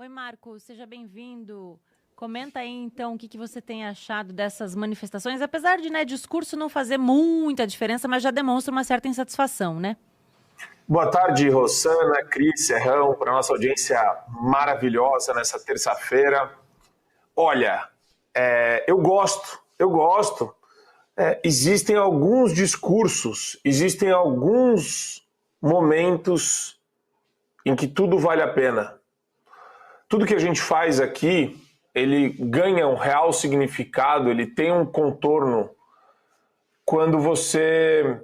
Oi, Marco, seja bem-vindo. Comenta aí, então, o que você tem achado dessas manifestações, apesar de, discurso não fazer muita diferença, mas já demonstra uma certa insatisfação, né? Boa tarde, Rosana, Cris, Serrão, para a nossa audiência maravilhosa nessa terça-feira. Olha, eu gosto. Existem alguns discursos, existem alguns momentos em que tudo vale a pena. Tudo que a gente faz aqui, ele ganha um real significado, ele tem um contorno quando você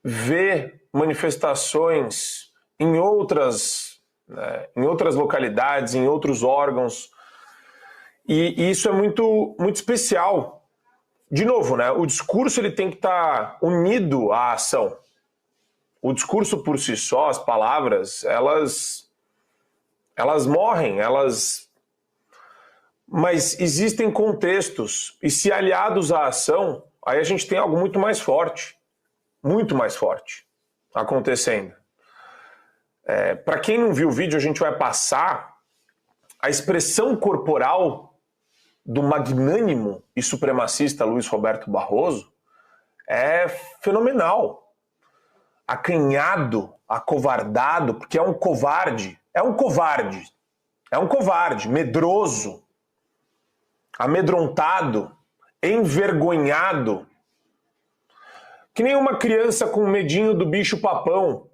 vê manifestações em outras localidades, em outros órgãos, e isso é muito, muito especial. De novo, o discurso ele tem que estar unido à ação. O discurso por si só, as palavras, elas morrem, mas existem contextos, e se aliados à ação, aí a gente tem algo muito mais forte acontecendo. Para quem não viu o vídeo, a gente vai passar a expressão corporal do magnânimo e supremacista Luiz Roberto Barroso é fenomenal. Acanhado, acovardado, porque é um covarde, medroso, amedrontado, envergonhado, que nem uma criança com medinho do bicho-papão.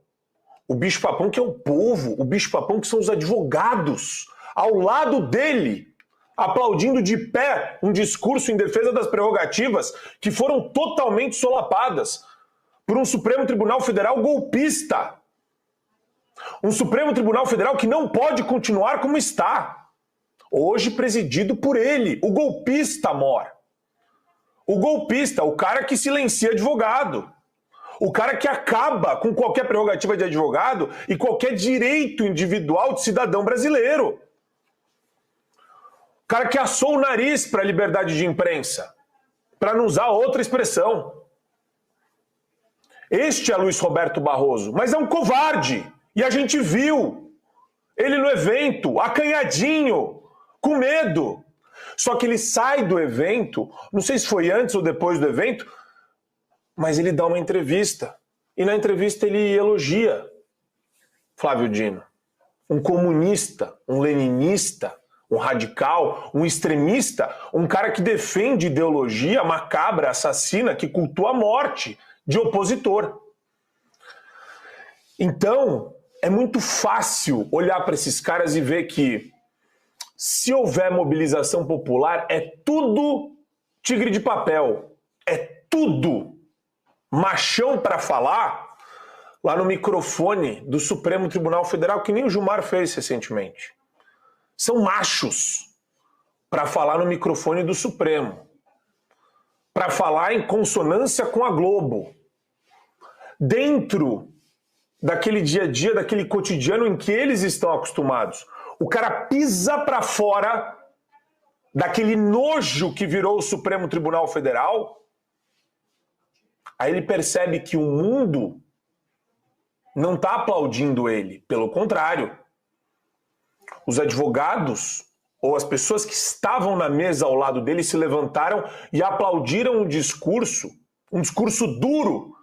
O bicho-papão que é o povo, o bicho-papão que são os advogados, ao lado dele, aplaudindo de pé um discurso em defesa das prerrogativas que foram totalmente solapadas por um Supremo Tribunal Federal golpista. Um Supremo Tribunal Federal que não pode continuar como está. Hoje presidido por ele, o golpista mor. O golpista, o cara que silencia advogado. O cara que acaba com qualquer prerrogativa de advogado e qualquer direito individual de cidadão brasileiro. O cara que assou o nariz para a liberdade de imprensa, para não usar outra expressão. Este é Luiz Roberto Barroso, mas é um covarde. E a gente viu ele no evento, acanhadinho, com medo. Só que ele sai do evento, não sei se foi antes ou depois do evento, mas ele dá uma entrevista. E na entrevista ele elogia Flávio Dino. Um comunista, um leninista, um radical, um extremista, um cara que defende ideologia macabra, assassina, que cultua a morte de opositor. Então, é muito fácil olhar para esses caras e ver que se houver mobilização popular, é tudo tigre de papel. É tudo machão para falar lá no microfone do Supremo Tribunal Federal, que nem o Gilmar fez recentemente. São machos para falar no microfone do Supremo, para falar em consonância com a Globo, dentro daquele dia a dia, daquele cotidiano em que eles estão acostumados. O cara pisa para fora daquele nojo que virou o Supremo Tribunal Federal, aí ele percebe que o mundo não está aplaudindo ele, pelo contrário. Os advogados ou as pessoas que estavam na mesa ao lado dele se levantaram e aplaudiram um discurso duro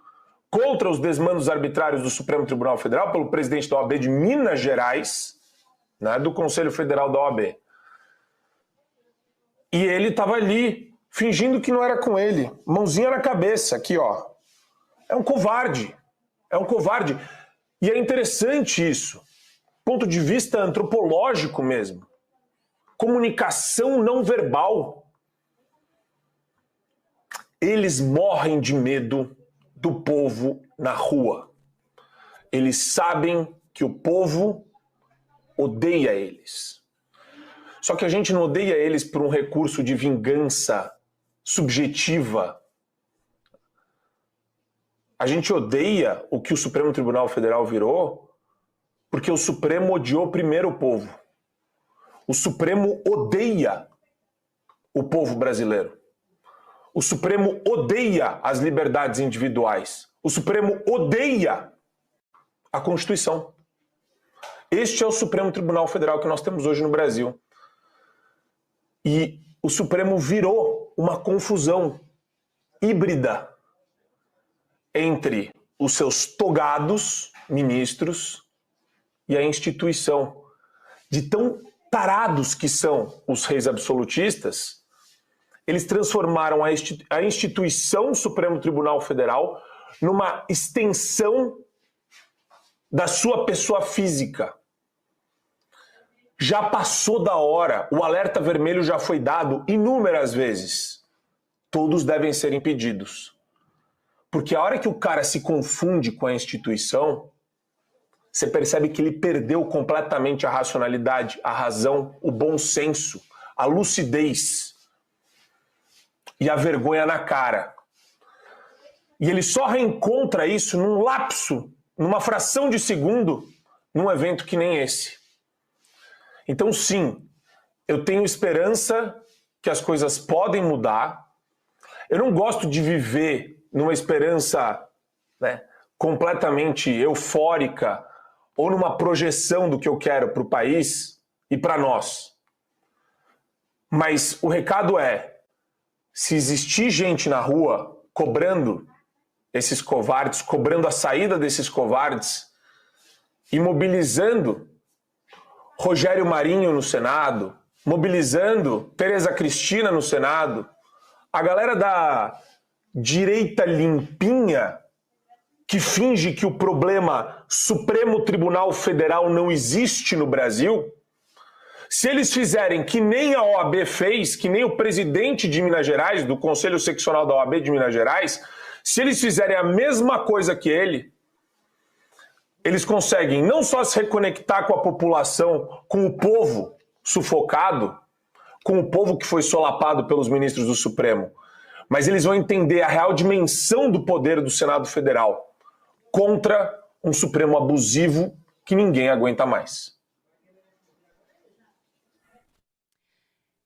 contra os desmandos arbitrários do Supremo Tribunal Federal pelo presidente da OAB de Minas Gerais, do Conselho Federal da OAB. E ele estava ali, fingindo que não era com ele, mãozinha na cabeça, aqui ó. É um covarde. E é interessante isso, ponto de vista antropológico mesmo. Comunicação não verbal. Eles morrem de medo do povo na rua. Eles sabem que o povo odeia eles. Só que a gente não odeia eles por um recurso de vingança subjetiva. A gente odeia o que o Supremo Tribunal Federal virou porque o Supremo odiou primeiro o povo. O Supremo odeia o povo brasileiro. O Supremo odeia as liberdades individuais. O Supremo odeia a Constituição. Este é o Supremo Tribunal Federal que nós temos hoje no Brasil. E o Supremo virou uma confusão híbrida entre os seus togados ministros e a instituição. De tão tarados que são os reis absolutistas, eles transformaram a instituição Supremo Tribunal Federal numa extensão da sua pessoa física. Já passou da hora, o alerta vermelho já foi dado inúmeras vezes. Todos devem ser impedidos. Porque a hora que o cara se confunde com a instituição, você percebe que ele perdeu completamente a racionalidade, a razão, o bom senso, a lucidez e a vergonha na cara. E ele só reencontra isso num lapso, numa fração de segundo, num evento que nem esse. Então, sim, eu tenho esperança que as coisas podem mudar. Eu não gosto de viver numa esperança, né, completamente eufórica ou numa projeção do que eu quero para o país e para nós. Mas o recado é, se existir gente na rua cobrando esses covardes, cobrando a saída desses covardes e mobilizando Rogério Marinho no Senado, mobilizando Tereza Cristina no Senado, a galera da direita limpinha que finge que o problema Supremo Tribunal Federal não existe no Brasil, se eles fizerem que nem a OAB fez, que nem o presidente de Minas Gerais, do Conselho Seccional da OAB de Minas Gerais, se eles fizerem a mesma coisa que ele, eles conseguem não só se reconectar com a população, com o povo sufocado, com o povo que foi solapado pelos ministros do Supremo, mas eles vão entender a real dimensão do poder do Senado Federal contra um Supremo abusivo que ninguém aguenta mais.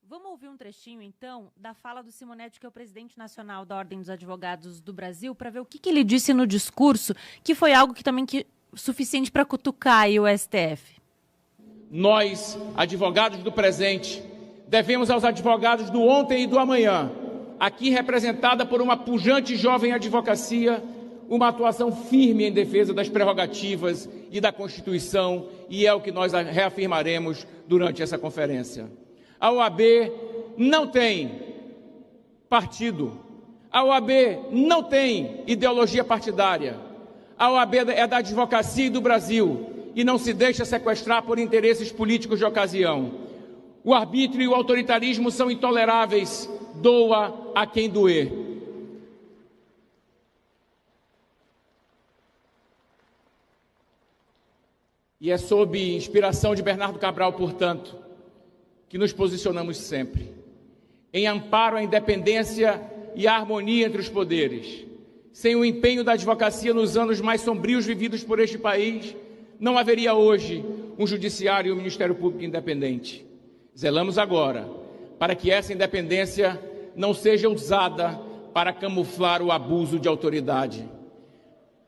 Vamos ouvir um trechinho, então, da fala do Simonetti, que é o presidente nacional da Ordem dos Advogados do Brasil, para ver o que ele disse no discurso, que foi algo que também suficiente para cutucar aí o STF. Nós, advogados do presente, devemos aos advogados do ontem e do amanhã, aqui representada por uma pujante jovem advocacia, uma atuação firme em defesa das prerrogativas e da Constituição, e é o que nós reafirmaremos durante essa conferência. A OAB não tem partido, a OAB não tem ideologia partidária, a OAB é da advocacia e do Brasil e não se deixa sequestrar por interesses políticos de ocasião. O arbítrio e o autoritarismo são intoleráveis, doa a quem doer. E é sob inspiração de Bernardo Cabral, portanto, que nos posicionamos sempre, em amparo à independência e à harmonia entre os poderes. Sem o empenho da advocacia nos anos mais sombrios vividos por este país, não haveria hoje um judiciário e um Ministério Público independente. Zelamos agora para que essa independência não seja usada para camuflar o abuso de autoridade.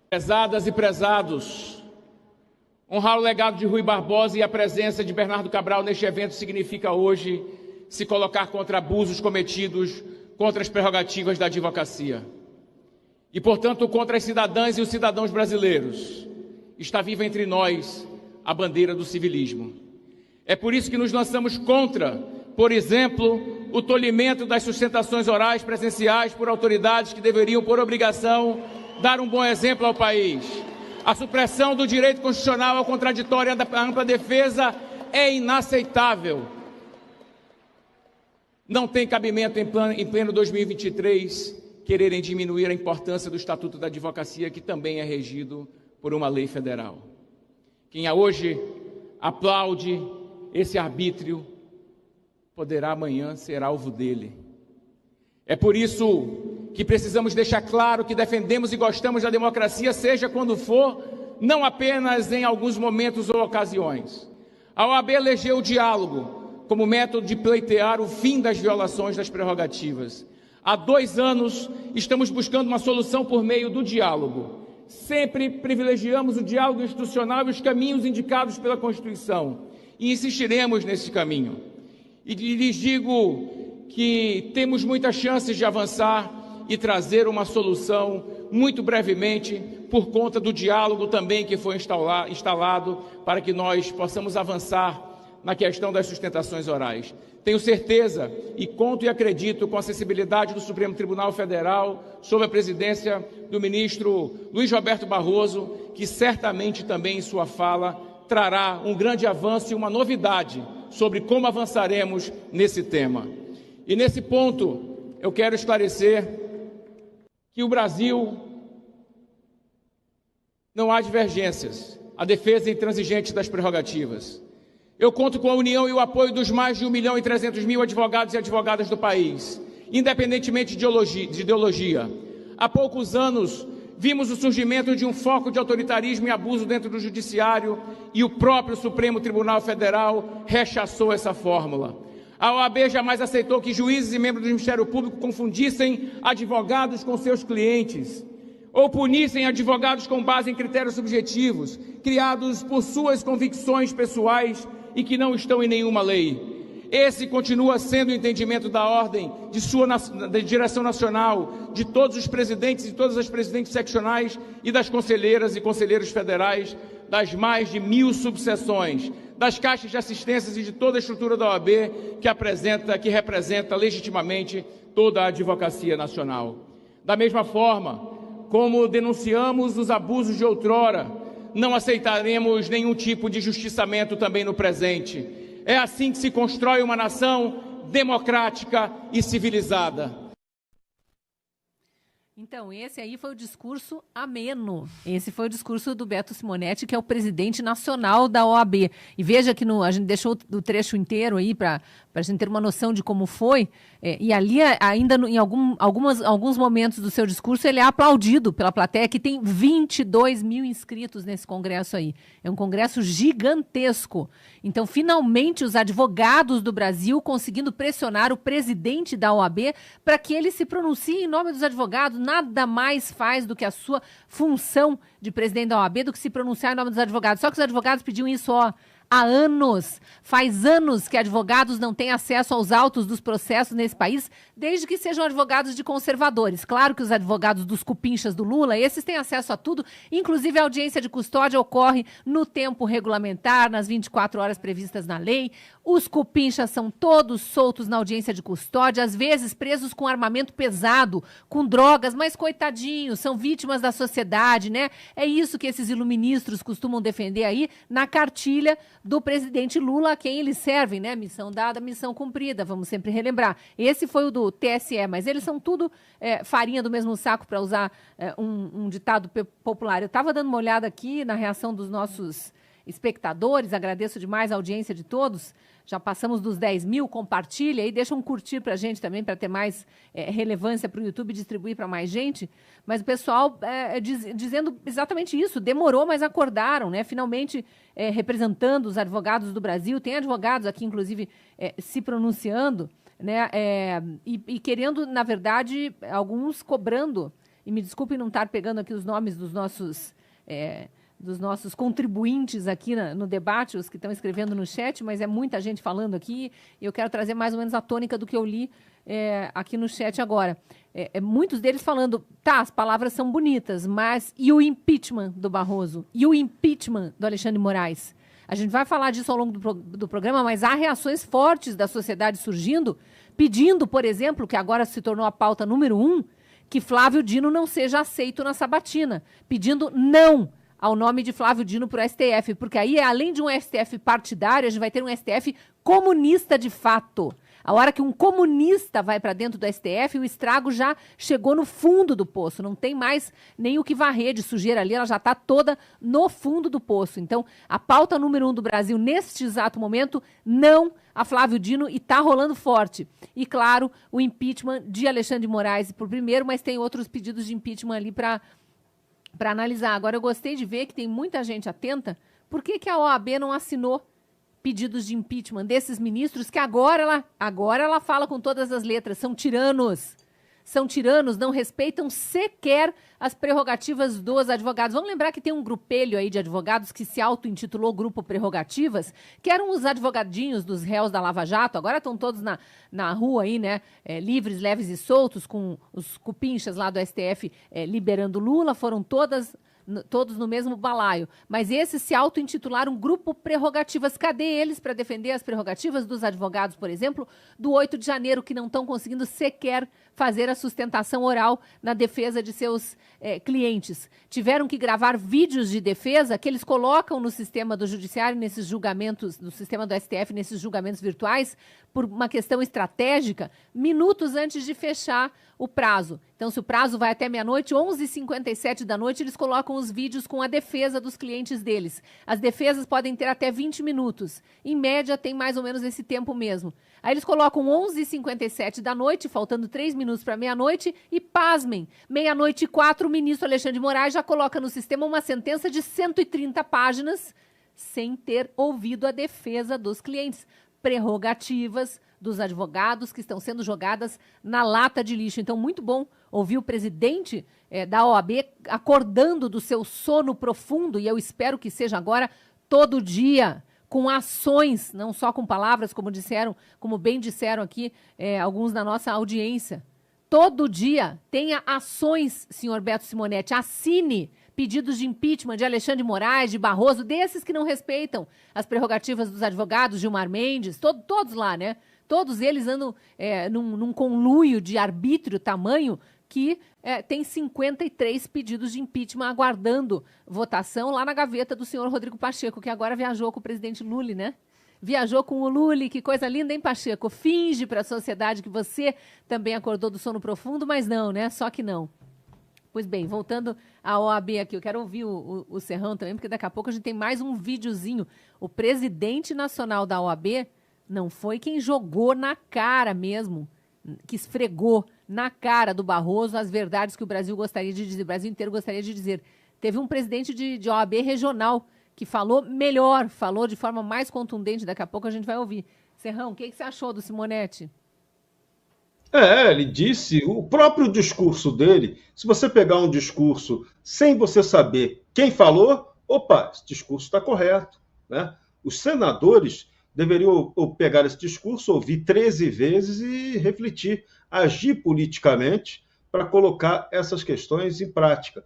Prezadas e prezados, honrar o legado de Rui Barbosa e a presença de Bernardo Cabral neste evento significa hoje se colocar contra abusos cometidos contra as prerrogativas da advocacia. E, portanto, contra as cidadãs e os cidadãos brasileiros. Está viva entre nós a bandeira do civilismo. É por isso que nos lançamos contra, por exemplo, o tolhimento das sustentações orais presenciais por autoridades que deveriam, por obrigação, dar um bom exemplo ao país. A supressão do direito constitucional ao contraditório e à ampla defesa é inaceitável. Não tem cabimento em pleno 2023 quererem diminuir a importância do Estatuto da Advocacia, que também é regido por uma lei federal. Quem hoje aplaude esse arbítrio poderá amanhã ser alvo dele. É por isso que precisamos deixar claro que defendemos e gostamos da democracia, seja quando for, não apenas em alguns momentos ou ocasiões. A OAB elegeu o diálogo como método de pleitear o fim das violações das prerrogativas. Há 2 anos estamos buscando uma solução por meio do diálogo. sempre privilegiamos o diálogo institucional e os caminhos indicados pela Constituição, e insistiremos nesse caminho. E lhes digo que temos muitas chances de avançar e trazer uma solução muito brevemente, por conta do diálogo também que foi instalado para que nós possamos avançar na questão das sustentações orais. Tenho certeza e conto e acredito com a sensibilidade do Supremo Tribunal Federal, sob a presidência do ministro Luiz Roberto Barroso, que certamente também em sua fala trará um grande avanço e uma novidade sobre como avançaremos nesse tema. E nesse ponto eu quero esclarecer que o Brasil não há divergências, a defesa intransigente das prerrogativas. Eu conto com a união e o apoio dos mais de 1.300.000 advogados e advogadas do país, independentemente de ideologia. Há poucos anos, vimos o surgimento de um foco de autoritarismo e abuso dentro do Judiciário e o próprio Supremo Tribunal Federal rechaçou essa fórmula. A OAB jamais aceitou que juízes e membros do Ministério Público confundissem advogados com seus clientes ou punissem advogados com base em critérios subjetivos, criados por suas convicções pessoais e que não estão em nenhuma lei. Esse continua sendo o entendimento da ordem, da direção nacional, de todos os presidentes e todas as presidentes seccionais e das conselheiras e conselheiros federais, das mais de 1.000 subseções, das caixas de assistências e de toda a estrutura da OAB que representa legitimamente toda a advocacia nacional. Da mesma forma, como denunciamos os abusos de outrora, não aceitaremos nenhum tipo de justiçamento também no presente. É assim que se constrói uma nação democrática e civilizada. Então, esse aí foi o discurso ameno. Esse foi o discurso do Beto Simonetti, que é o presidente nacional da OAB. E veja que a gente deixou o trecho inteiro aí para a gente ter uma noção de como foi. E ali, ainda em alguns momentos do seu discurso, ele é aplaudido pela plateia, que tem 22 mil inscritos nesse congresso aí. É um congresso gigantesco. Então, finalmente, os advogados do Brasil conseguindo pressionar o presidente da OAB para que ele se pronuncie em nome dos advogados. Nada mais faz do que a sua função de presidente da OAB do que se pronunciar em nome dos advogados. Só que os advogados pediam isso, há anos. Faz anos que advogados não têm acesso aos autos dos processos nesse país, desde que sejam advogados de conservadores. Claro que os advogados dos cupinchas do Lula, esses têm acesso a tudo, inclusive a audiência de custódia ocorre no tempo regulamentar, nas 24 horas previstas na lei. Os cupinchas são todos soltos na audiência de custódia, às vezes presos com armamento pesado, com drogas, mas coitadinhos, são vítimas da sociedade, né? É isso que esses iluministros costumam defender aí na cartilha do presidente Lula, a quem eles servem, né? Missão dada, missão cumprida, vamos sempre relembrar. Esse foi o do TSE, mas eles são tudo farinha do mesmo saco, para usar um ditado popular. Eu estava dando uma olhada aqui na reação dos nossos espectadores, agradeço demais a audiência de todos, já passamos dos 10 mil, compartilha aí, deixa um curtir para a gente também, para ter mais relevância para o YouTube e distribuir para mais gente, mas o pessoal dizendo exatamente isso, demorou, mas acordaram, né? Finalmente representando os advogados do Brasil, tem advogados aqui, inclusive, se pronunciando, né? E querendo, na verdade, alguns cobrando, e me desculpem não estar pegando aqui os nomes dos nossos contribuintes aqui no debate, os que estão escrevendo no chat, mas é muita gente falando aqui, e eu quero trazer mais ou menos a tônica do que eu li aqui no chat agora. Muitos deles falando, as palavras são bonitas, mas e o impeachment do Barroso? E o impeachment do Alexandre de Moraes? A gente vai falar disso ao longo do programa, mas há reações fortes da sociedade surgindo, pedindo, por exemplo, que agora se tornou a pauta número 1, que Flávio Dino não seja aceito na sabatina, pedindo não ao nome de Flávio Dino para o STF, porque aí, além de um STF partidário, a gente vai ter um STF comunista de fato. A hora que um comunista vai para dentro do STF, o estrago já chegou no fundo do poço, não tem mais nem o que varrer de sujeira ali, ela já está toda no fundo do poço. Então, a pauta número 1 do Brasil, neste exato momento, não a Flávio Dino, e está rolando forte. E, claro, o impeachment de Alexandre de Moraes por primeiro, mas tem outros pedidos de impeachment ali para analisar. Agora, eu gostei de ver que tem muita gente atenta. Por que a OAB não assinou pedidos de impeachment desses ministros que agora ela fala com todas as letras, são tiranos, são tiranos, não respeitam sequer as prerrogativas dos advogados. Vamos lembrar que tem um grupelho aí de advogados que se auto-intitulou Grupo Prerrogativas, que eram os advogadinhos dos réus da Lava Jato, agora estão todos na rua aí, né, livres, leves e soltos, com os cupinchas lá do STF liberando Lula, foram todos no mesmo balaio. Mas esses se auto-intitularam Grupo Prerrogativas. Cadê eles para defender as prerrogativas dos advogados, por exemplo, do 8 de janeiro, que não estão conseguindo sequer fazer a sustentação oral na defesa de seus clientes? Tiveram que gravar vídeos de defesa que eles colocam no sistema do judiciário, nesses julgamentos, no sistema do STF, nesses julgamentos virtuais, por uma questão estratégica, minutos antes de fechar o prazo. Então, se o prazo vai até meia-noite, 11h57 da noite, eles colocam os vídeos com a defesa dos clientes deles. As defesas podem ter até 20 minutos. Em média, tem mais ou menos esse tempo mesmo. Aí eles colocam 11h57 da noite, faltando 3 minutos para meia-noite, e pasmem, meia-noite e 4, o ministro Alexandre de Moraes já coloca no sistema uma sentença de 130 páginas, sem ter ouvido a defesa dos clientes. Prerrogativas dos advogados que estão sendo jogadas na lata de lixo. Então, muito bom ouvir o presidente da OAB acordando do seu sono profundo, e eu espero que seja agora todo dia, com ações, não só com palavras, como bem disseram aqui alguns da nossa audiência. Todo dia tenha ações, senhor Beto Simonetti. Assine pedidos de impeachment de Alexandre de Moraes, de Barroso, desses que não respeitam as prerrogativas dos advogados, Gilmar Mendes, todos lá, né? Todos eles andam num conluio de arbítrio tamanho que tem 53 pedidos de impeachment aguardando votação lá na gaveta do senhor Rodrigo Pacheco, que agora viajou com o presidente Lula, né? Viajou com o Lula, que coisa linda, hein, Pacheco? Finge para a sociedade que você também acordou do sono profundo, mas não, né? Só que não. Pois bem, voltando à OAB aqui, eu quero ouvir o Serrão também, porque daqui a pouco a gente tem mais um videozinho. O presidente nacional da OAB não foi quem jogou na cara mesmo, que esfregou na cara do Barroso as verdades que o Brasil gostaria de dizer, o Brasil inteiro gostaria de dizer. Teve um presidente de OAB regional que falou melhor, falou de forma mais contundente, daqui a pouco a gente vai ouvir. Serrão, o que você achou do Simonetti? Ele disse, o próprio discurso dele, se você pegar um discurso sem você saber quem falou, opa, esse discurso está correto, né? Os senadores deveriam pegar esse discurso, ouvir 13 vezes e refletir, agir politicamente para colocar essas questões em prática.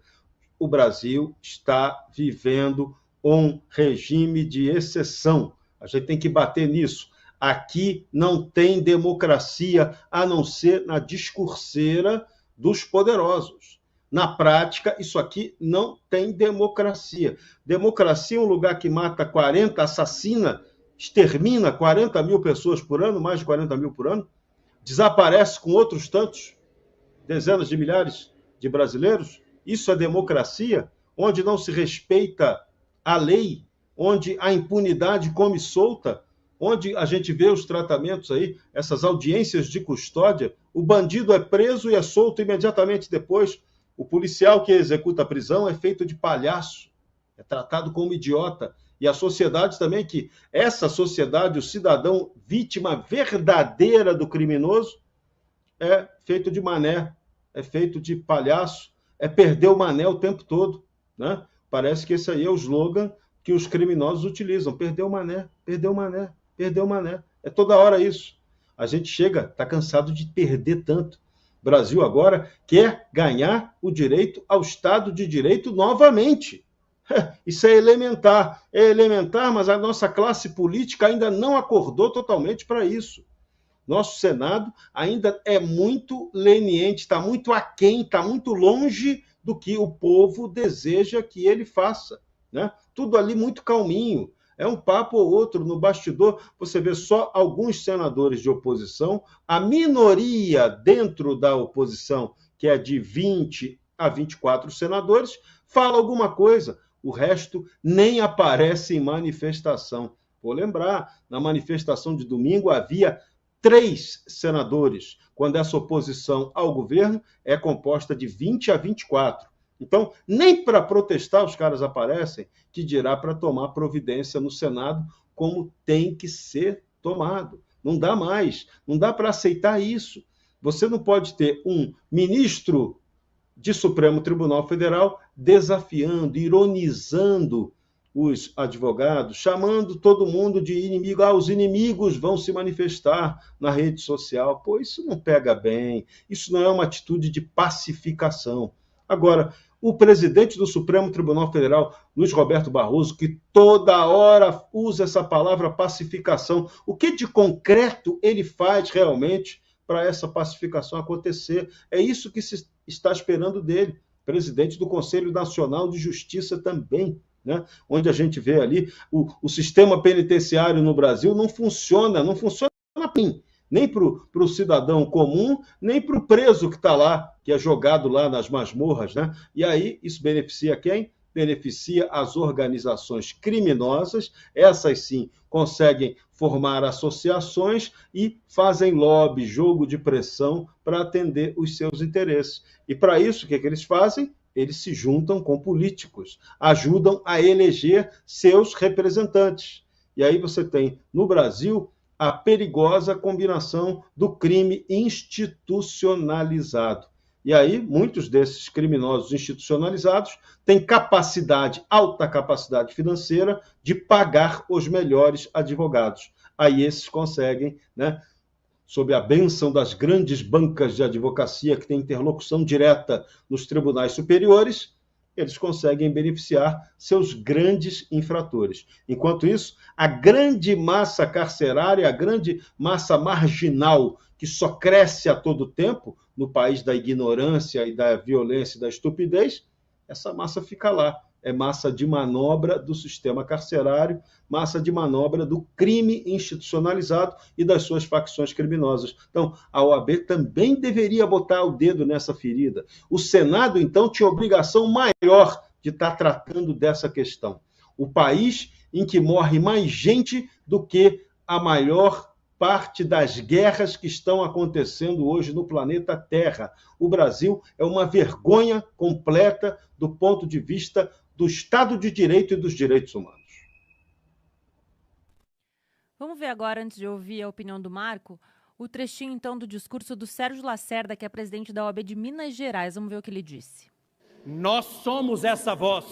O Brasil está vivendo um regime de exceção. A gente tem que bater nisso. Aqui não tem democracia, a não ser na discurseira dos poderosos. Na prática, isso aqui não tem democracia. Democracia é um lugar que mata 40, assassina, extermina 40 mil pessoas por ano, mais de 40 mil por ano, desaparece com outros tantos, dezenas de milhares de brasileiros. Isso é democracia, onde não se respeita a lei, onde a impunidade come solta, onde a gente vê os tratamentos aí, essas audiências de custódia, o bandido é preso e é solto imediatamente depois. O policial que executa a prisão é feito de palhaço, é tratado como idiota. E a sociedade também, que essa sociedade, o cidadão vítima verdadeira do criminoso, é feito de mané, é feito de palhaço, é perder o mané o tempo todo, né? Parece que esse aí é o slogan que os criminosos utilizam, perder o mané, perder o mané, perder o mané. É toda hora isso. A gente chega, está cansado de perder tanto. O Brasil agora quer ganhar o direito ao Estado de Direito novamente. Isso é elementar, mas a nossa classe política ainda não acordou totalmente para isso. Nosso Senado ainda é muito leniente, está muito aquém, está muito longe do que o povo deseja que ele faça, né? Tudo ali muito calminho. É um papo ou outro no bastidor. Você vê só alguns senadores de oposição, a minoria dentro da oposição, que é de 20 a 24 senadores, fala alguma coisa. O resto nem aparece em manifestação. Vou lembrar, na manifestação de domingo havia 3 senadores, quando essa oposição ao governo é composta de 20 a 24. Então, nem para protestar os caras aparecem, que dirá para tomar providência no Senado como tem que ser tomado. Não dá mais, não dá para aceitar isso. Você não pode ter um ministro de Supremo Tribunal Federal desafiando, ironizando os advogados, chamando todo mundo de inimigo. Os inimigos vão se manifestar na rede social. Pô, isso não pega bem, isso não é uma atitude de pacificação. Agora, o presidente do Supremo Tribunal Federal, Luiz Roberto Barroso, que toda hora usa essa palavra pacificação, o que de concreto ele faz realmente para essa pacificação acontecer? É isso que se está esperando dele. Presidente do Conselho Nacional de Justiça também, né? Onde a gente vê ali o sistema penitenciário no Brasil não funciona bem, nem para o cidadão comum, nem para o preso que está lá, que é jogado lá nas masmorras, né? E aí isso beneficia quem? Beneficia as organizações criminosas, essas sim conseguem formar associações e fazem lobby, jogo de pressão para atender os seus interesses. E para isso, o que eles fazem? Eles se juntam com políticos, ajudam a eleger seus representantes. E aí você tem, no Brasil, a perigosa combinação do crime institucionalizado. E aí, muitos desses criminosos institucionalizados têm alta capacidade financeira de pagar os melhores advogados. Aí esses conseguem, né, sob a bênção das grandes bancas de advocacia que têm interlocução direta nos tribunais superiores, eles conseguem beneficiar seus grandes infratores. Enquanto isso, a grande massa carcerária, a grande massa marginal, que só cresce a todo tempo, no país da ignorância e da violência e da estupidez, essa massa fica lá. É massa de manobra do sistema carcerário, massa de manobra do crime institucionalizado e das suas facções criminosas. Então, a OAB também deveria botar o dedo nessa ferida. O Senado, então, tinha obrigação maior de estar tratando dessa questão. O país em que morre mais gente do que a maior parte das guerras que estão acontecendo hoje no planeta Terra. O Brasil é uma vergonha completa do ponto de vista do Estado de Direito e dos direitos humanos. Vamos ver agora, antes de ouvir a opinião do Marco, o trechinho, então, do discurso do Sérgio Lacerda, que é presidente da OAB de Minas Gerais. Vamos ver o que ele disse. Nós somos essa voz.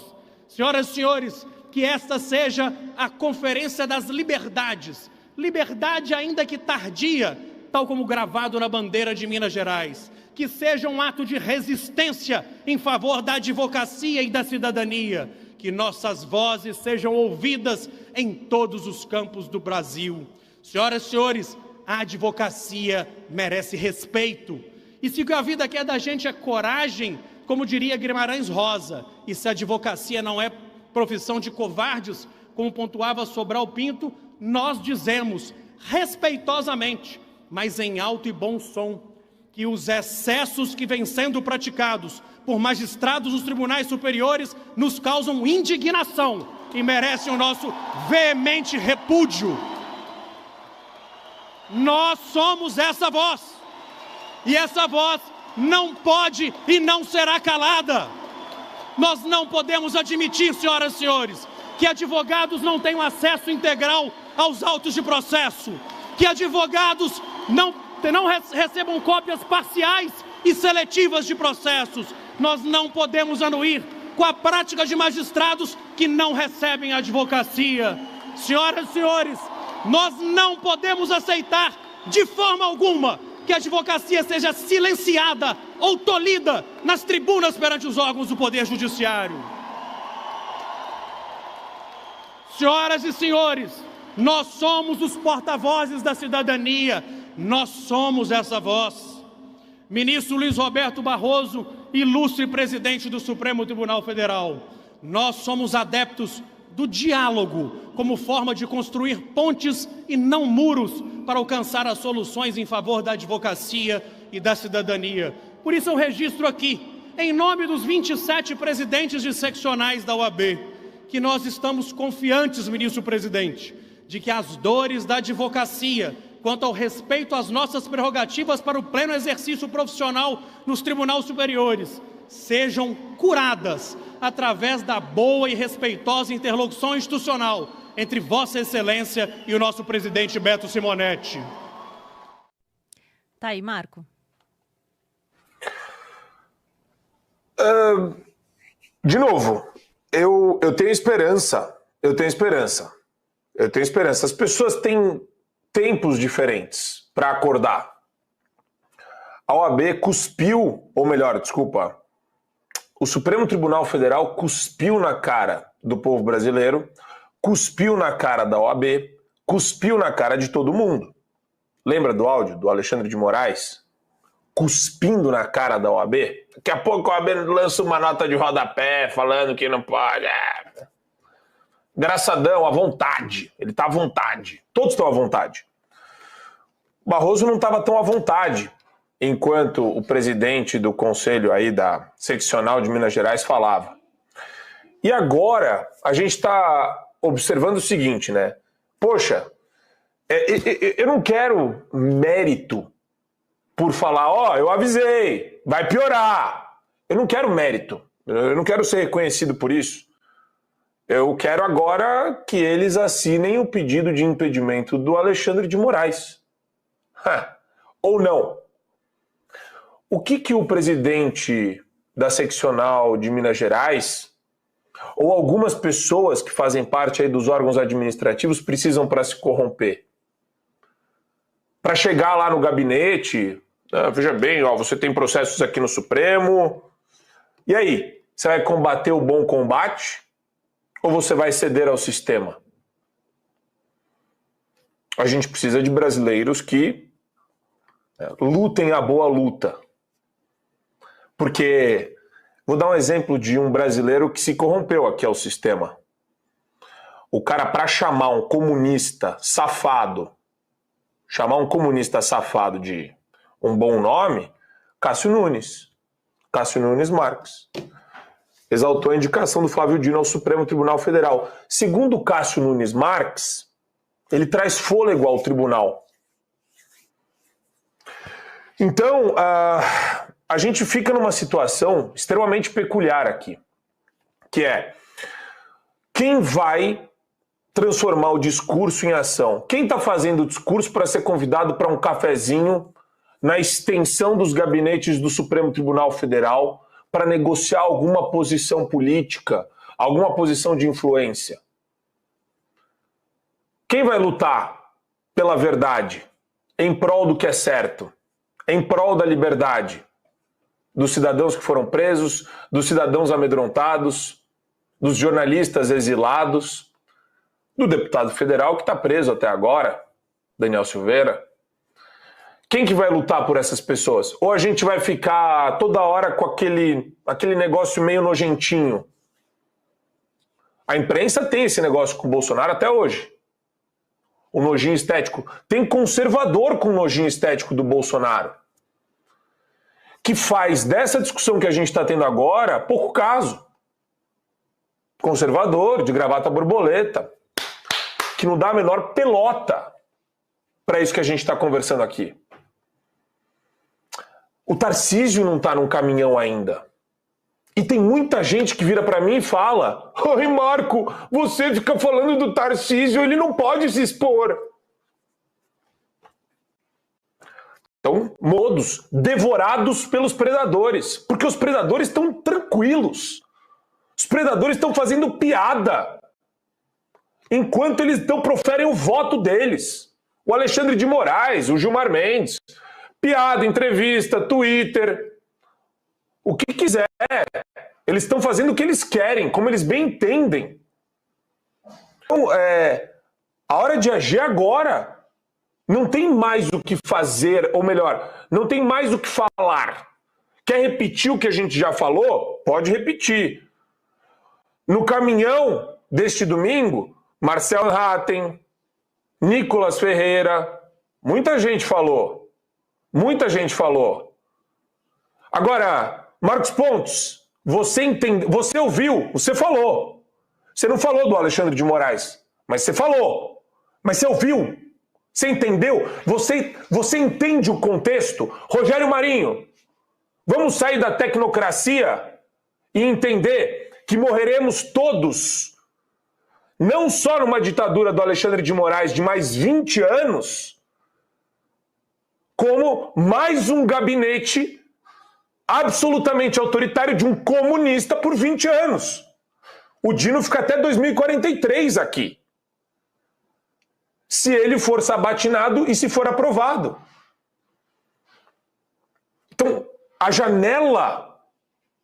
Senhoras e senhores, que esta seja a Conferência das Liberdades. Liberdade ainda que tardia, tal como gravado na bandeira de Minas Gerais. Que seja um ato de resistência em favor da advocacia e da cidadania. Que nossas vozes sejam ouvidas em todos os campos do Brasil. Senhoras e senhores, a advocacia merece respeito. E se o que a vida quer da gente é coragem, como diria Guimarães Rosa, e se a advocacia não é profissão de covardes, como pontuava Sobral Pinto, nós dizemos, respeitosamente, mas em alto e bom som, que os excessos que vêm sendo praticados por magistrados dos tribunais superiores nos causam indignação e merecem o nosso veemente repúdio. Nós somos essa voz, e essa voz não pode e não será calada. Nós não podemos admitir, senhoras e senhores, que advogados não tenham acesso integral aos autos de processo, que advogados não recebam cópias parciais e seletivas de processos. Nós não podemos anuir com a prática de magistrados que não recebem advocacia. Senhoras e senhores, nós não podemos aceitar de forma alguma que a advocacia seja silenciada ou tolhida nas tribunas perante os órgãos do Poder Judiciário. Senhoras e senhores, nós somos os porta-vozes da cidadania, nós somos essa voz. Ministro Luiz Roberto Barroso, ilustre presidente do Supremo Tribunal Federal, nós somos adeptos do diálogo como forma de construir pontes e não muros para alcançar as soluções em favor da advocacia e da cidadania. Por isso eu registro aqui, em nome dos 27 presidentes de seccionais da OAB, que nós estamos confiantes, ministro presidente, de que as dores da advocacia, quanto ao respeito às nossas prerrogativas para o pleno exercício profissional nos tribunais superiores, sejam curadas através da boa e respeitosa interlocução institucional entre Vossa Excelência e o nosso presidente Beto Simonetti. Tá aí, Marco. De novo, eu tenho esperança. Eu tenho esperança. As pessoas têm tempos diferentes para acordar. A OAB cuspiu, ou melhor, desculpa, o Supremo Tribunal Federal cuspiu na cara do povo brasileiro, cuspiu na cara da OAB, cuspiu na cara de todo mundo. Lembra do áudio do Alexandre de Moraes? Cuspindo na cara da OAB? Daqui a pouco a OAB lança uma nota de rodapé falando que não pode. Engraçadão, à vontade. Ele está à vontade. Todos estão à vontade. Barroso não estava tão à vontade enquanto o presidente do conselho aí da seccional de Minas Gerais falava. E agora a gente está observando o seguinte, né? Poxa, eu não quero mérito por falar, eu avisei, vai piorar. Eu não quero mérito. Eu não quero ser reconhecido por isso. Eu quero agora que eles assinem o pedido de impedimento do Alexandre de Moraes. Ou não. O que o presidente da seccional de Minas Gerais ou algumas pessoas que fazem parte aí dos órgãos administrativos precisam para se corromper? Para chegar lá no gabinete, veja bem, você tem processos aqui no Supremo, e aí? Você vai combater o bom combate ou você vai ceder ao sistema? A gente precisa de brasileiros que lutem a boa luta. Porque, vou dar um exemplo de um brasileiro que se corrompeu aqui ao sistema. O cara, para chamar um comunista safado de um bom nome, Cássio Nunes Marques. Exaltou a indicação do Flávio Dino ao Supremo Tribunal Federal. Segundo Cássio Nunes Marques, ele traz fôlego ao tribunal. Então, a gente fica numa situação extremamente peculiar aqui, que é quem vai transformar o discurso em ação? Quem está fazendo o discurso para ser convidado para um cafezinho na extensão dos gabinetes do Supremo Tribunal Federal para negociar alguma posição política, alguma posição de influência? Quem vai lutar pela verdade, em prol do que é certo, em prol da liberdade dos cidadãos que foram presos, dos cidadãos amedrontados, dos jornalistas exilados, do deputado federal que está preso até agora, Daniel Silveira? Quem que vai lutar por essas pessoas? Ou a gente vai ficar toda hora com aquele negócio meio nojentinho? A imprensa tem esse negócio com o Bolsonaro até hoje. O nojinho estético. Tem conservador com o nojinho estético do Bolsonaro, que faz dessa discussão que a gente está tendo agora pouco caso. Conservador, de gravata borboleta, que não dá a menor pelota para isso que a gente está conversando aqui. O Tarcísio não está num caminhão ainda. E tem muita gente que vira para mim e fala: oi, Marco, você fica falando do Tarcísio, ele não pode se expor. Então, modos devorados pelos predadores, porque os predadores estão tranquilos. Os predadores estão fazendo piada enquanto eles proferem o voto deles. O Alexandre de Moraes, o Gilmar Mendes, piada, entrevista, Twitter, o que quiser. Eles estão fazendo o que eles querem, como eles bem entendem. Então, a hora de agir agora. Não tem mais o que fazer, ou melhor, não tem mais o que falar. Quer repetir o que a gente já falou? Pode repetir. No caminhão deste domingo, Marcel Hatten, Nicolas Ferreira, muita gente falou. Muita gente falou. Agora, Marcos Pontes, você ouviu, você falou. Você não falou do Alexandre de Moraes, mas você falou. Mas você ouviu. Você entendeu? Você entende o contexto? Rogério Marinho, vamos sair da tecnocracia e entender que morreremos todos, não só numa ditadura do Alexandre de Moraes de mais 20 anos, como mais um gabinete absolutamente autoritário de um comunista por 20 anos. O Dino fica até 2043 aqui. Se ele for sabatinado e se for aprovado. Então, a janela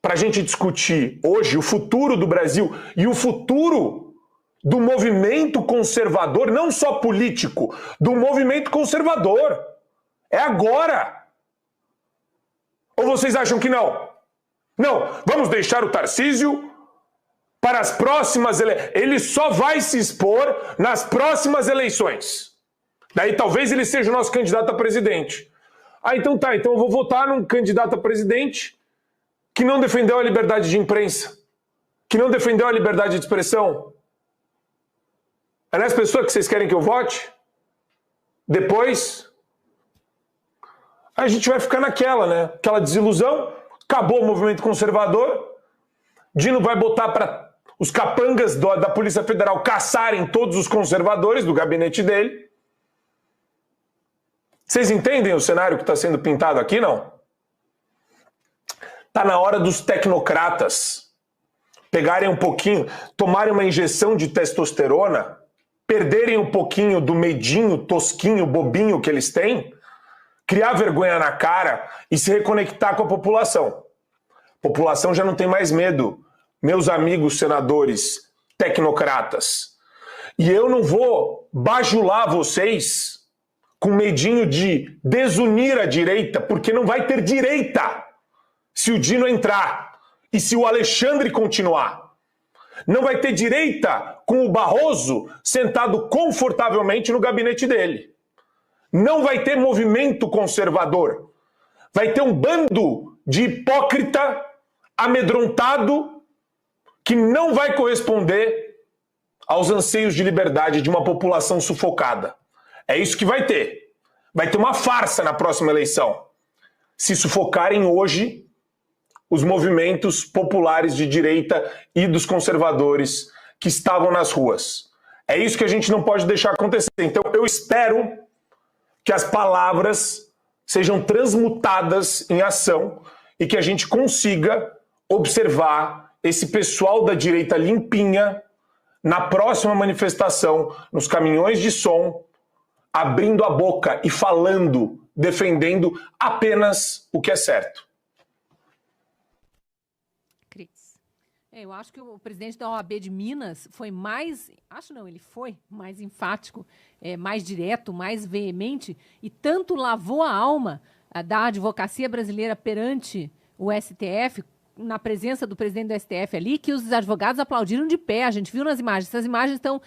para a gente discutir hoje o futuro do Brasil e o futuro do movimento conservador, não só político, do movimento conservador. É agora. Ou vocês acham que não? Não, vamos deixar o Tarcísio para as próximas eleições. Ele só vai se expor nas próximas eleições. Daí talvez ele seja o nosso candidato a presidente. Ah, então tá, então eu vou votar num candidato a presidente que não defendeu a liberdade de imprensa, que não defendeu a liberdade de expressão. É nessa pessoa que vocês querem que eu vote? Depois, a gente vai ficar naquela, né? Aquela desilusão, acabou o movimento conservador, Dino vai botar para os capangas da Polícia Federal caçarem todos os conservadores do gabinete dele. Vocês entendem o cenário que está sendo pintado aqui, não? Está na hora dos tecnocratas pegarem um pouquinho, tomarem uma injeção de testosterona, perderem um pouquinho do medinho, tosquinho, bobinho que eles têm, criar vergonha na cara e se reconectar com a população. A população já não tem mais medo, meus amigos senadores tecnocratas. E eu não vou bajular vocês com medinho de desunir a direita, porque não vai ter direita se o Dino entrar e se o Alexandre continuar. Não vai ter direita com o Barroso sentado confortavelmente no gabinete dele. Não vai ter movimento conservador. Vai ter um bando de hipócrita amedrontado que não vai corresponder aos anseios de liberdade de uma população sufocada. É isso que vai ter. Vai ter uma farsa na próxima eleição. Se sufocarem hoje os movimentos populares de direita e dos conservadores que estavam nas ruas. É isso que a gente não pode deixar acontecer. Então eu espero que as palavras sejam transmutadas em ação e que a gente consiga observar esse pessoal da direita limpinha na próxima manifestação, nos caminhões de som, abrindo a boca e falando, defendendo apenas o que é certo. Cris. Eu acho que o presidente da OAB de Minas foi mais, ele foi mais enfático, mais direto, mais veemente e tanto lavou a alma da advocacia brasileira perante o STF, na presença do presidente do STF ali, que os advogados aplaudiram de pé. A gente viu nas imagens. Essas imagens estão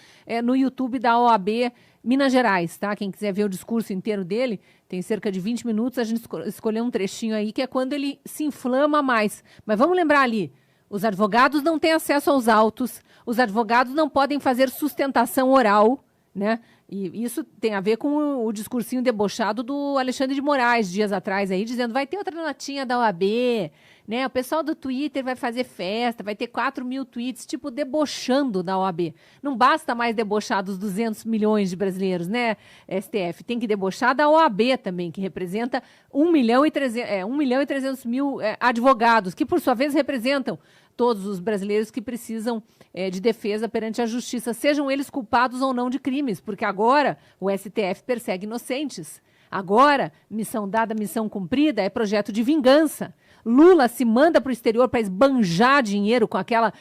no YouTube da OAB Minas Gerais, tá? Quem quiser ver o discurso inteiro dele, tem cerca de 20 minutos. A gente escolheu um trechinho aí, que é quando ele se inflama mais. Mas vamos lembrar ali, os advogados não têm acesso aos autos, os advogados não podem fazer sustentação oral, né? E isso tem a ver com o discursinho debochado do Alexandre de Moraes, dias atrás, aí, dizendo vai ter outra notinha da OAB, né? O pessoal do Twitter vai fazer festa, vai ter 4.000 tweets, tipo, debochando da OAB. Não basta mais debochar dos 200 milhões de brasileiros, né, STF? Tem que debochar da OAB também, que representa 1 milhão e 300 mil advogados, que, por sua vez, representam todos os brasileiros que precisam de defesa perante a justiça, sejam eles culpados ou não de crimes, porque agora o STF persegue inocentes. Agora, missão dada, missão cumprida, é projeto de vingança. Lula se manda para o exterior para esbanjar dinheiro com aquela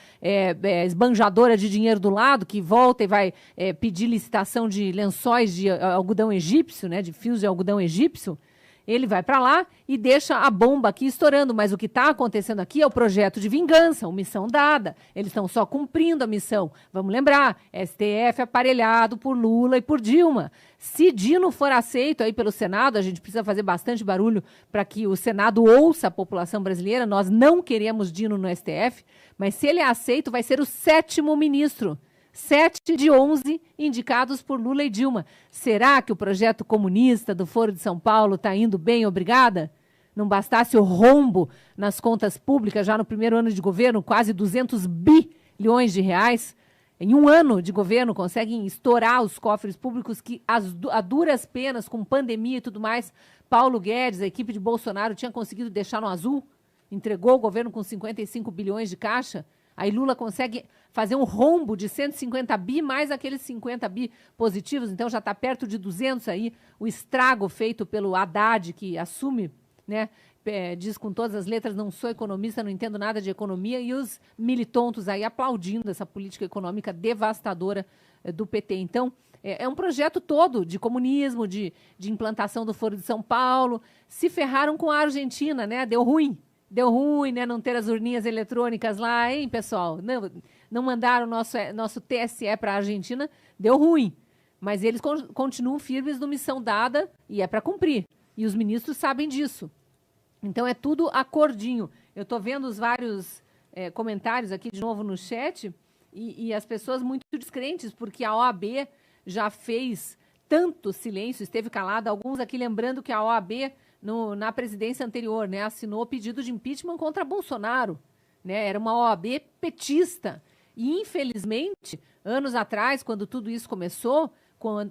esbanjadora de dinheiro do lado, que volta e vai pedir licitação de lençóis de algodão egípcio, né, de fios de algodão egípcio. Ele vai para lá e deixa a bomba aqui estourando. Mas o que está acontecendo aqui é o projeto de vingança, uma missão dada. Eles estão só cumprindo a missão. Vamos lembrar, STF aparelhado por Lula e por Dilma. Se Dino for aceito aí pelo Senado, a gente precisa fazer bastante barulho para que o Senado ouça a população brasileira. Nós não queremos Dino no STF, mas se ele é aceito, vai ser o 7º ministro. 7 de 11 indicados por Lula e Dilma. Será que o projeto comunista do Foro de São Paulo está indo bem, obrigada? Não bastasse o rombo nas contas públicas já no primeiro ano de governo, quase 200 bilhões de reais. Em um ano de governo conseguem estourar os cofres públicos que, a duras penas, com pandemia e tudo mais, Paulo Guedes, a equipe de Bolsonaro, tinha conseguido deixar no azul. entregou o governo com 55 bilhões de caixa, aí Lula consegue fazer um rombo de 150 bi mais aqueles 50 bi positivos, então já está perto de 200 aí, o estrago feito pelo Haddad, que assume, né, diz com todas as letras, não sou economista, não entendo nada de economia, e os militontos aí aplaudindo essa política econômica devastadora do PT. Então, é um projeto todo de comunismo, de implantação do Foro de São Paulo. Se ferraram com a Argentina, né? Deu ruim, né? Não ter as urninhas eletrônicas lá, hein, pessoal? Não mandaram nosso TSE para a Argentina, deu ruim. Mas eles continuam firmes no missão dada e é para cumprir. E os ministros sabem disso. Então, é tudo acordinho. Eu estou vendo os vários comentários aqui de novo no chat e as pessoas muito descrentes, porque a OAB já fez tanto silêncio, esteve calada. Alguns aqui lembrando que a OAB, na presidência anterior, né, assinou o pedido de impeachment contra Bolsonaro. Né? Era uma OAB petista. E, infelizmente, anos atrás, quando tudo isso começou,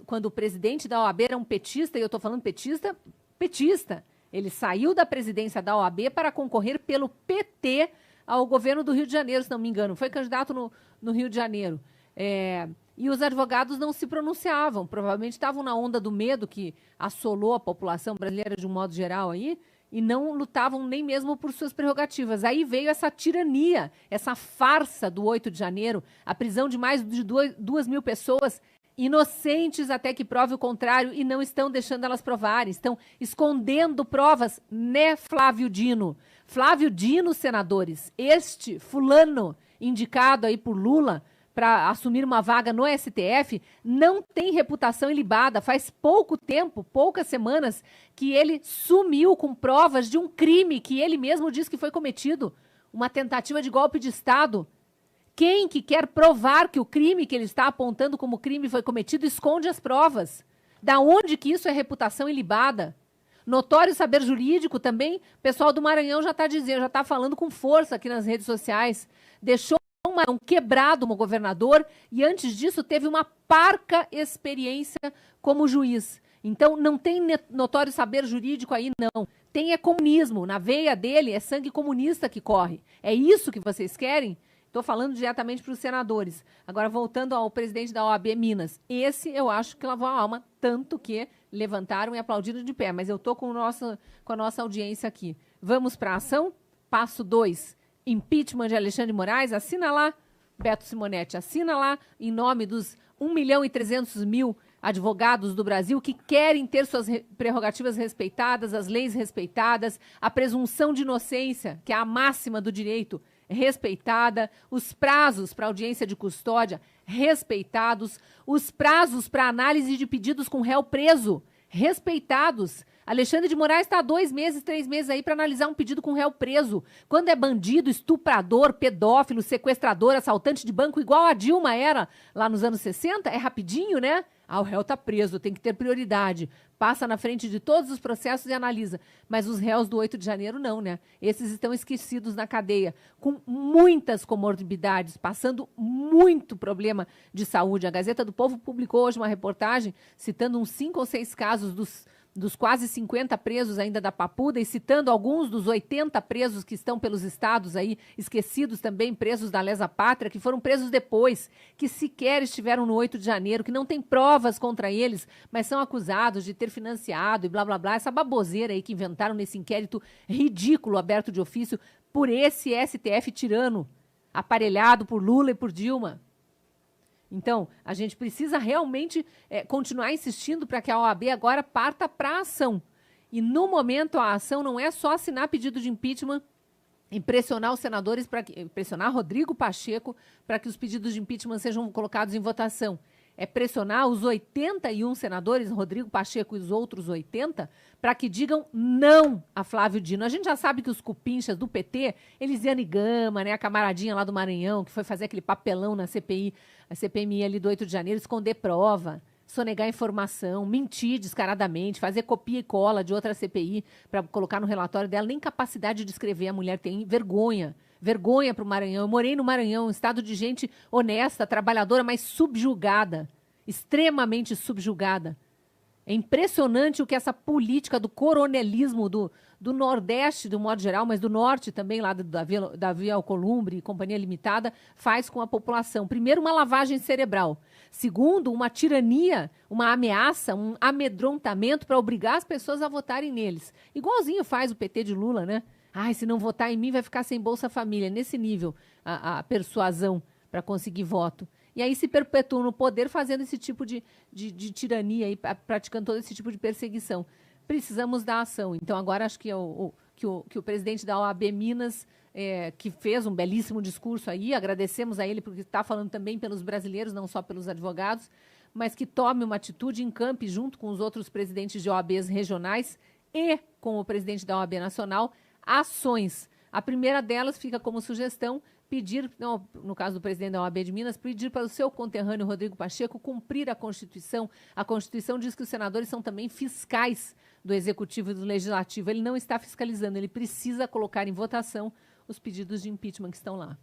quando o presidente da OAB era um petista, e eu estou falando petista, ele saiu da presidência da OAB para concorrer pelo PT ao governo do Rio de Janeiro, se não me engano. Foi candidato no Rio de Janeiro. E os advogados não se pronunciavam. Provavelmente estavam na onda do medo que assolou a população brasileira de um modo geral aí, e não lutavam nem mesmo por suas prerrogativas. Aí veio essa tirania, essa farsa do 8 de janeiro, a prisão de mais de 2.000 pessoas, inocentes até que prove o contrário, e não estão deixando elas provarem, estão escondendo provas, né, Flávio Dino? Flávio Dino, senadores, este fulano indicado aí por Lula para assumir uma vaga no STF, não tem reputação ilibada. Faz pouco tempo, poucas semanas, que ele sumiu com provas de um crime que ele mesmo diz que foi cometido, uma tentativa de golpe de Estado. Quem que quer provar que o crime que ele está apontando como crime foi cometido esconde as provas? Da onde que isso é reputação ilibada? Notório saber jurídico também, o pessoal do Maranhão já está dizendo, já está falando com força aqui nas redes sociais. Deixou um quebrado como governador e antes disso teve uma parca experiência como juiz. Então não tem notório saber jurídico aí, não. Tem comunismo. Na veia dele é sangue comunista que corre. É isso que vocês querem? Estou falando diretamente para os senadores. Agora, voltando ao presidente da OAB Minas. Esse eu acho que lavou a alma, tanto que levantaram e aplaudiram de pé. Mas eu estou com a nossa audiência aqui. Vamos para a ação? Passo 2. Impeachment de Alexandre de Moraes. Assina lá, Beto Simonetti. Assina lá, em nome dos 1.300.000 advogados do Brasil que querem ter suas prerrogativas respeitadas, as leis respeitadas, a presunção de inocência, que é a máxima do direito, respeitada, os prazos para audiência de custódia respeitados, os prazos para análise de pedidos com réu preso respeitados. Alexandre de Moraes está há 2 meses, 3 meses aí para analisar um pedido com réu preso. Quando é bandido, estuprador, pedófilo, sequestrador, assaltante de banco, igual a Dilma era lá nos anos 60, é rapidinho, né? O réu está preso, tem que ter prioridade. Passa na frente de todos os processos e analisa. Mas os réus do 8 de janeiro não, né? Esses estão esquecidos na cadeia, com muitas comorbidades, passando muito problema de saúde. A Gazeta do Povo publicou hoje uma reportagem citando uns 5 ou 6 casos dos quase 50 presos ainda da Papuda e citando alguns dos 80 presos que estão pelos estados aí, esquecidos também, presos da Lesa Pátria, que foram presos depois, que sequer estiveram no 8 de janeiro, que não tem provas contra eles, mas são acusados de ter financiado e blá, blá, blá, essa baboseira aí que inventaram nesse inquérito ridículo aberto de ofício por esse STF tirano, aparelhado por Lula e por Dilma. Então, a gente precisa realmente continuar insistindo para que a OAB agora parta para a ação. E, no momento, a ação não é só assinar pedido de impeachment e pressionar os senadores, pressionar Rodrigo Pacheco para que os pedidos de impeachment sejam colocados em votação. É pressionar os 81 senadores, Rodrigo Pacheco e os outros 80, para que digam não a Flávio Dino. A gente já sabe que os cupinchas do PT, Elisiane Gama, né, a camaradinha lá do Maranhão, que foi fazer aquele papelão na CPI, a CPMI ali do 8 de janeiro, esconder prova, sonegar informação, mentir descaradamente, fazer copia e cola de outra CPI para colocar no relatório dela. Nem capacidade de escrever a mulher tem, vergonha. Vergonha para o Maranhão. Eu morei no Maranhão, um estado de gente honesta, trabalhadora, mas subjugada, extremamente subjugada. É impressionante o que essa política do coronelismo do Nordeste, do modo geral, mas do Norte também, lá da Via Alcolumbre e Companhia Limitada, faz com a população. Primeiro, uma lavagem cerebral. Segundo, uma tirania, uma ameaça, um amedrontamento para obrigar as pessoas a votarem neles. Igualzinho faz o PT de Lula, né? Ai, se não votar em mim, vai ficar sem Bolsa Família. Nesse nível, a persuasão para conseguir voto. E aí se perpetuam no poder fazendo esse tipo de tirania, e praticando todo esse tipo de perseguição. Precisamos da ação. Então, agora acho que o presidente da OAB Minas, que fez um belíssimo discurso aí, agradecemos a ele porque está falando também pelos brasileiros, não só pelos advogados, mas que tome uma atitude, encampe junto com os outros presidentes de OABs regionais e com o presidente da OAB Nacional, ações. A primeira delas fica como sugestão pedir, no caso do presidente da OAB de Minas, pedir para o seu conterrâneo Rodrigo Pacheco cumprir a Constituição. A Constituição diz que os senadores são também fiscais do Executivo e do Legislativo. Ele não está fiscalizando, ele precisa colocar em votação os pedidos de impeachment que estão lá.